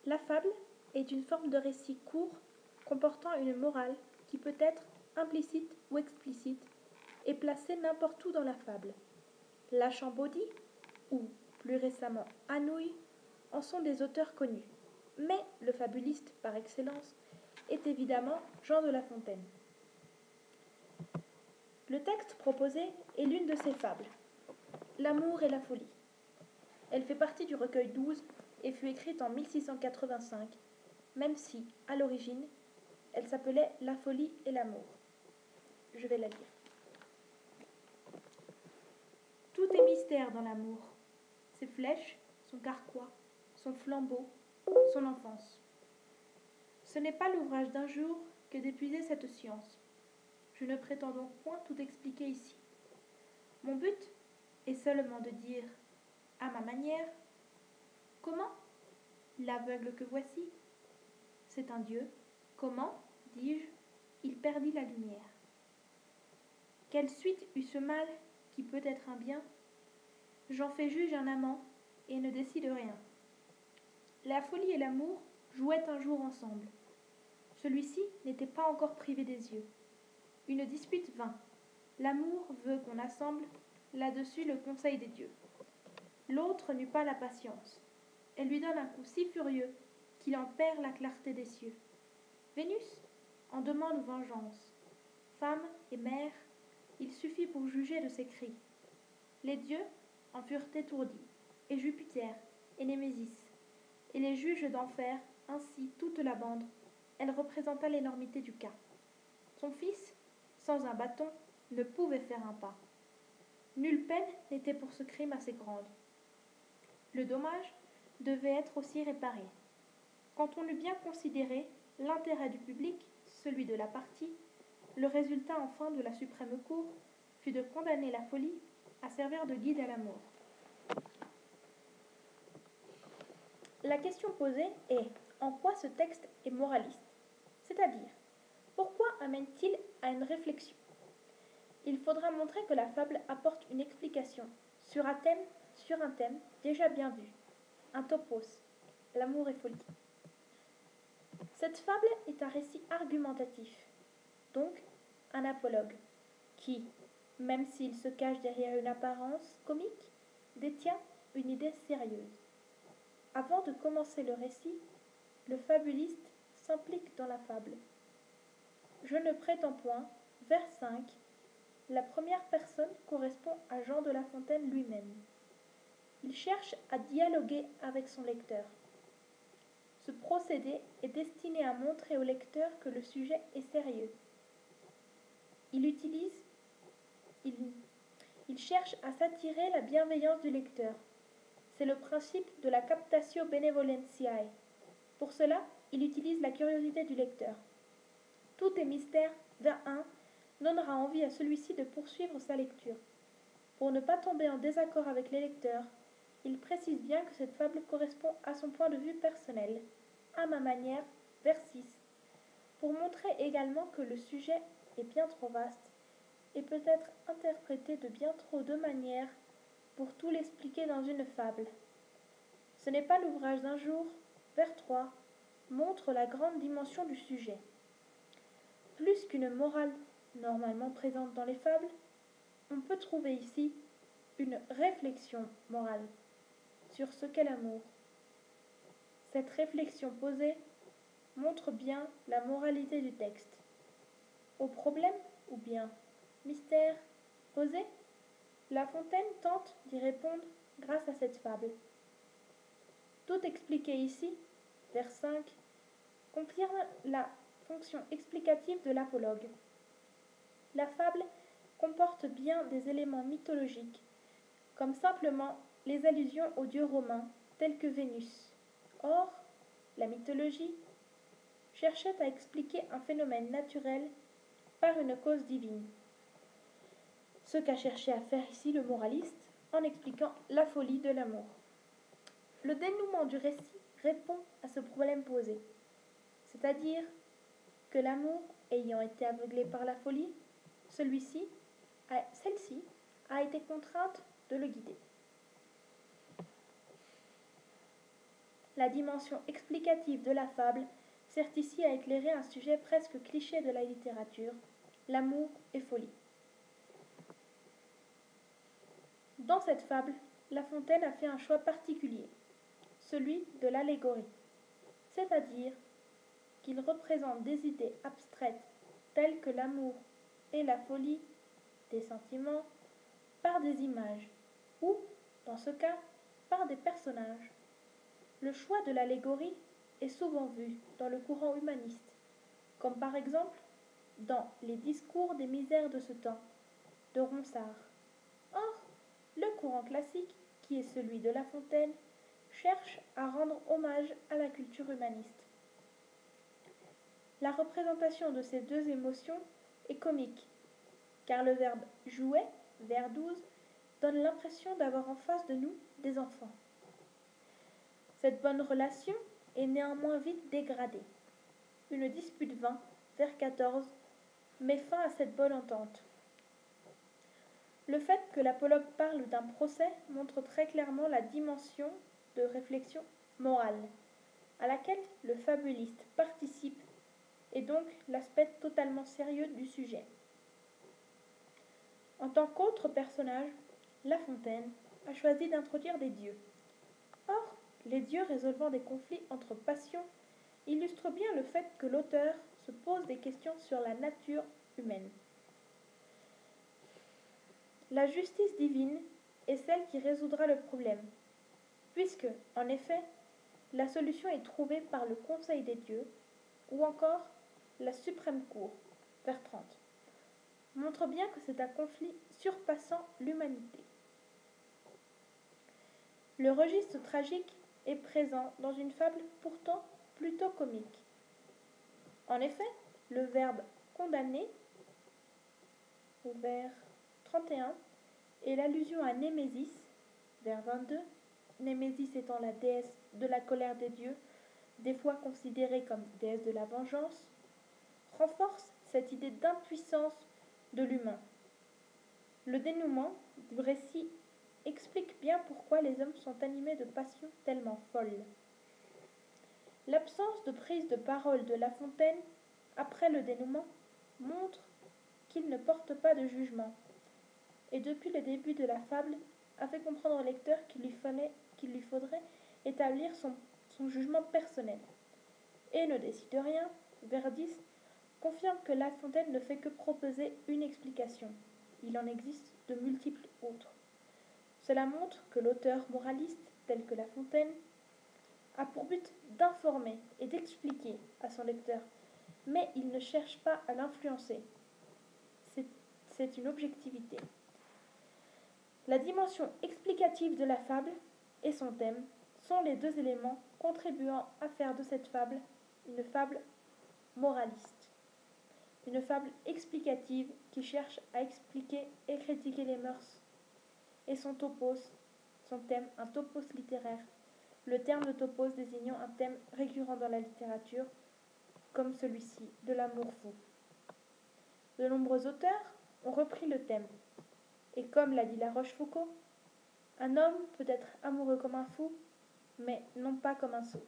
La fable est une forme de récit court comportant une morale qui peut être implicite ou explicite et placée n'importe où dans la fable. La Champbaudy ou, plus récemment, Anouilh en sont des auteurs connus. Mais le fabuliste par excellence est évidemment Jean de La Fontaine. Le texte proposé est l'une de ses fables, L'amour et la folie. Elle fait partie du recueil 12 et fut écrite en 1685, même si, à l'origine, elle s'appelait La folie et l'amour. Je vais la lire. Tout est mystère dans l'amour. Ses flèches, son carquois, son flambeau, son enfance. Ce n'est pas l'ouvrage d'un jour que d'épuiser cette science. Je ne prétends donc point tout expliquer ici. Mon but est seulement de dire, à ma manière, comment l'aveugle que voici, c'est un Dieu. Comment, dis-je, il perdit la lumière. Quelle suite eut ce mal qui peut être un bien? J'en fais juge un amant et ne décide rien. La folie et l'amour jouaient un jour ensemble. Celui-ci n'était pas encore privé des yeux. Une dispute vint. L'amour veut qu'on assemble là-dessus le conseil des dieux. L'autre n'eut pas la patience. Elle lui donne un coup si furieux qu'il en perd la clarté des cieux. Vénus en demande vengeance. Femme et mère, il suffit pour juger de ses cris. Les dieux en furent étourdis, et Jupiter, et Némésis, et les juges d'enfer, ainsi toute la bande. Elle représenta l'énormité du cas. Son fils, sans un bâton, ne pouvait faire un pas. Nulle peine n'était pour ce crime assez grande. Le dommage devait être aussi réparé. Quand on eut bien considéré l'intérêt du public, celui de la partie, le résultat enfin de la suprême cour fut de condamner la folie à servir de guide à l'amour. La question posée est en quoi ce texte est moraliste, c'est-à-dire pourquoi amène-t-il à une réflexion? Il faudra montrer que la fable apporte une explication sur un thème déjà bien vu, un topos, l'amour et folie. Cette fable est un récit argumentatif, donc un apologue, qui, même s'il se cache derrière une apparence comique, détient une idée sérieuse. Avant de commencer le récit, le fabuliste s'implique dans la fable. Je ne prétends point, vers 5, la première personne correspond à Jean de La Fontaine lui-même. Il cherche à dialoguer avec son lecteur. Ce procédé est destiné à montrer au lecteur que le sujet est sérieux. Il cherche à s'attirer la bienveillance du lecteur. C'est le principe de la captatio benevolentiae. Pour cela, il utilise la curiosité du lecteur. Tout est mystère, vers 1, donnera envie à celui-ci de poursuivre sa lecture. Pour ne pas tomber en désaccord avec les lecteurs, il précise bien que cette fable correspond à son point de vue personnel, à ma manière, vers 6, pour montrer également que le sujet est bien trop vaste et peut être interprété de bien trop de manières pour tout l'expliquer dans une fable. Ce n'est pas l'ouvrage d'un jour, vers 3, montre la grande dimension du sujet. Plus qu'une morale normalement présente dans les fables, on peut trouver ici une réflexion morale sur ce qu'est l'amour. Cette réflexion posée montre bien la moralité du texte. Au problème ou bien mystère posé, La Fontaine tente d'y répondre grâce à cette fable. Tout expliqué ici, vers 5, confirme la fonction explicative de l'apologue. La fable comporte bien des éléments mythologiques, comme simplement les allusions aux dieux romains tels que Vénus. Or, la mythologie cherchait à expliquer un phénomène naturel par une cause divine. Ce qu'a cherché à faire ici le moraliste en expliquant la folie de l'amour. Le dénouement du récit répond à ce problème posé, c'est-à-dire que l'amour ayant été aveuglé par la folie, celle-ci a été contrainte de le guider. La dimension explicative de la fable sert ici à éclairer un sujet presque cliché de la littérature, l'amour et folie. Dans cette fable, La Fontaine a fait un choix particulier, celui de l'allégorie, c'est-à-dire qu'il représente des idées abstraites telles que l'amour et la folie, des sentiments, par des images, ou, dans ce cas, par des personnages. Le choix de l'allégorie est souvent vu dans le courant humaniste, comme par exemple dans Les discours des misères de ce temps de Ronsard. Or, le courant classique, qui est celui de La Fontaine, cherche à rendre hommage à la culture humaniste. La représentation de ces deux émotions est comique, car le verbe jouer, vers 12, donne l'impression d'avoir en face de nous des enfants. Cette bonne relation est néanmoins vite dégradée. Une dispute vint, vers 14, met fin à cette bonne entente. Le fait que l'apologue parle d'un procès montre très clairement la dimension de réflexion morale, à laquelle le fabuliste participe, et donc l'aspect totalement sérieux du sujet. En tant qu'autre personnage, La Fontaine a choisi d'introduire des dieux. Or, les dieux résolvant des conflits entre passions illustrent bien le fait que l'auteur se pose des questions sur la nature humaine. La justice divine est celle qui résoudra le problème, puisque, en effet, la solution est trouvée par le Conseil des dieux, ou encore la Suprême Cour, vers 30, montre bien que c'est un conflit surpassant l'humanité. Le registre tragique est présent dans une fable pourtant plutôt comique. En effet, le verbe condamner, au vers 31, et l'allusion à Némésis, vers 22, Némésis étant la déesse de la colère des dieux, des fois considérée comme déesse de la vengeance, renforcent cette idée d'impuissance de l'humain. Le dénouement du récit explique bien pourquoi les hommes sont animés de passions tellement folles. L'absence de prise de parole de La Fontaine, après le dénouement, montre qu'il ne porte pas de jugement, et depuis le début de la fable a fait comprendre au lecteur qu'il lui faudrait établir son jugement personnel. Et ne décide rien, vers 10, confirme que La Fontaine ne fait que proposer une explication. Il en existe de multiples autres. Cela montre que l'auteur moraliste, tel que La Fontaine, a pour but d'informer et d'expliquer à son lecteur, mais il ne cherche pas à l'influencer. C'est une objectivité. La dimension explicative de la fable et son thème sont les deux éléments contribuant à faire de cette fable une fable moraliste. Une fable explicative qui cherche à expliquer et critiquer les mœurs. Et son thème, un topos littéraire. Le terme de topos désignant un thème récurrent dans la littérature, comme celui-ci, de l'amour fou. De nombreux auteurs ont repris le thème. Et comme l'a dit La Rochefoucauld, un homme peut être amoureux comme un fou, mais non pas comme un sot.